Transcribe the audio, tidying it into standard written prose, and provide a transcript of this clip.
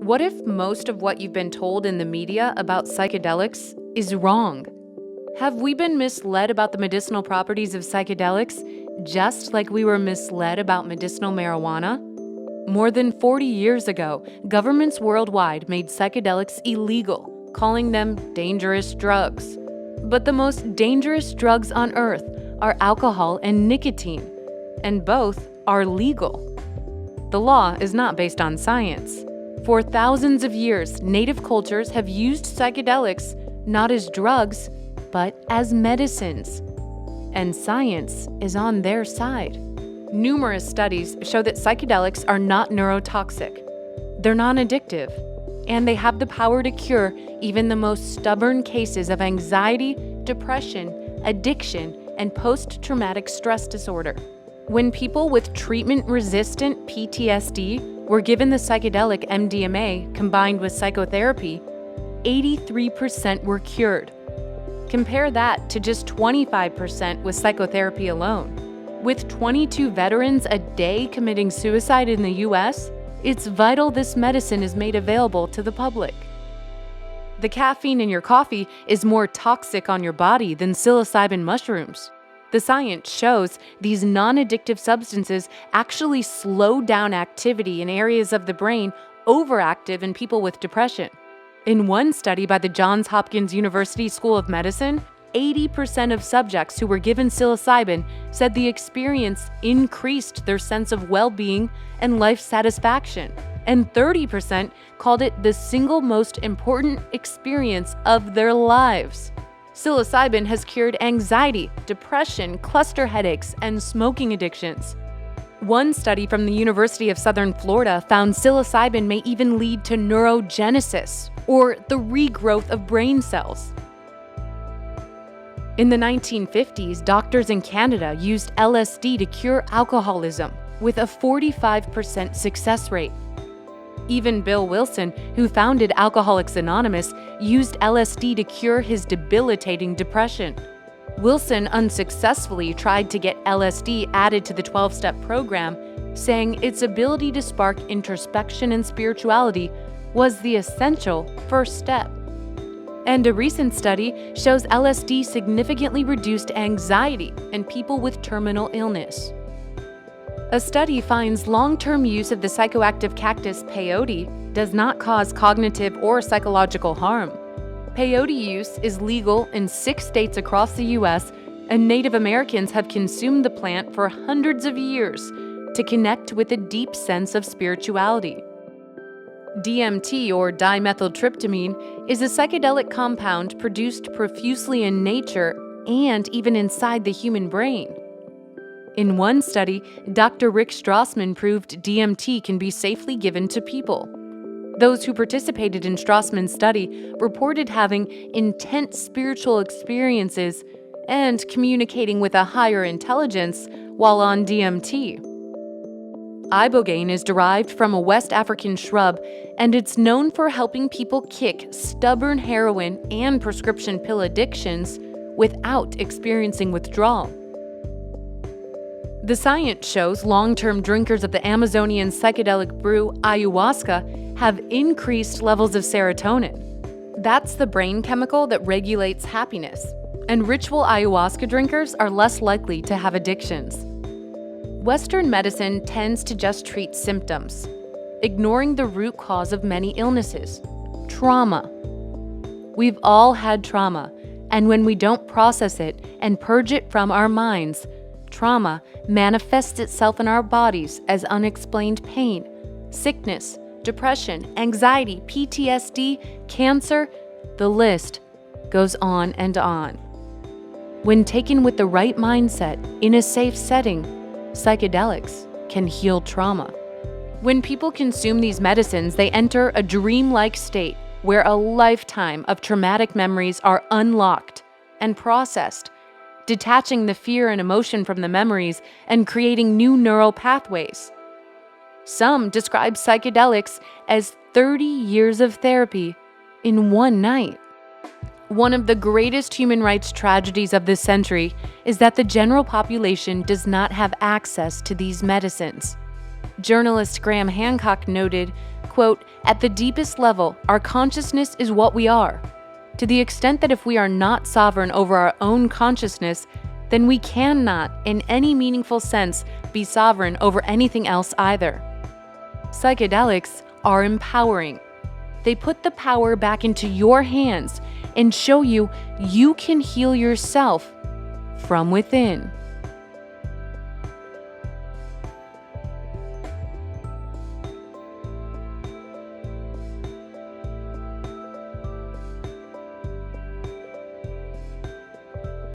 What if most of what you've been told in the media about psychedelics is wrong? Have we been misled about the medicinal properties of psychedelics just like we were misled about medicinal marijuana? More than 40 years ago, governments worldwide made psychedelics illegal, calling them dangerous drugs. But the most dangerous drugs on earth are alcohol and nicotine, and both are legal. The law is not based on science. For thousands of years, native cultures have used psychedelics not as drugs, but as medicines. And science is on their side. Numerous studies show that psychedelics are not neurotoxic. They're non-addictive, and they have the power to cure even the most stubborn cases of anxiety, depression, addiction, and post-traumatic stress disorder. When people with treatment-resistant PTSD were given the psychedelic MDMA combined with psychotherapy, 83% were cured. Compare that to just 25% with psychotherapy alone. With 22 veterans a day committing suicide in the US, it's vital this medicine is made available to the public. The caffeine in your coffee is more toxic on your body than psilocybin mushrooms. The science shows these non-addictive substances actually slow down activity in areas of the brain overactive in people with depression. In one study by the Johns Hopkins University School of Medicine, 80% of subjects who were given psilocybin said the experience increased their sense of well-being and life satisfaction, and 30% called it the single most important experience of their lives. Psilocybin has cured anxiety, depression, cluster headaches, and smoking addictions. One study from the University of Southern Florida found psilocybin may even lead to neurogenesis, or the regrowth of brain cells. In the 1950s, doctors in Canada used LSD to cure alcoholism, with a 45% success rate. Even Bill Wilson, who founded Alcoholics Anonymous, used LSD to cure his debilitating depression. Wilson unsuccessfully tried to get LSD added to the 12-step program, saying its ability to spark introspection and spirituality was the essential first step. And a recent study shows LSD significantly reduced anxiety in people with terminal illness. A study finds long-term use of the psychoactive cactus peyote does not cause cognitive or psychological harm. Peyote use is legal in 6 states across the U.S., and Native Americans have consumed the plant for hundreds of years to connect with a deep sense of spirituality. DMT, or dimethyltryptamine, is a psychedelic compound produced profusely in nature and even inside the human brain. In one study, Dr. Rick Strassman proved DMT can be safely given to people. Those who participated in Strassman's study reported having intense spiritual experiences and communicating with a higher intelligence while on DMT. Ibogaine is derived from a West African shrub, and it's known for helping people kick stubborn heroin and prescription pill addictions without experiencing withdrawal. The science shows long-term drinkers of the Amazonian psychedelic brew ayahuasca have increased levels of serotonin. That's the brain chemical that regulates happiness, and ritual ayahuasca drinkers are less likely to have addictions. Western medicine tends to just treat symptoms, ignoring the root cause of many illnesses: trauma. We've all had trauma, and when we don't process it and purge it from our minds, trauma manifests itself in our bodies as unexplained pain, sickness, depression, anxiety, PTSD, cancer. The list goes on and on. When taken with the right mindset in a safe setting, psychedelics can heal trauma. When people consume these medicines, they enter a dreamlike state where a lifetime of traumatic memories are unlocked and processed, detaching the fear and emotion from the memories and creating new neural pathways. Some describe psychedelics as 30 years of therapy in one night. One of the greatest human rights tragedies of this century is that the general population does not have access to these medicines. Journalist Graham Hancock noted, quote, "At the deepest level, our consciousness is what we are. To the extent that if we are not sovereign over our own consciousness, then we cannot, in any meaningful sense, be sovereign over anything else either." Psychedelics are empowering. They put the power back into your hands and show you you can heal yourself from within.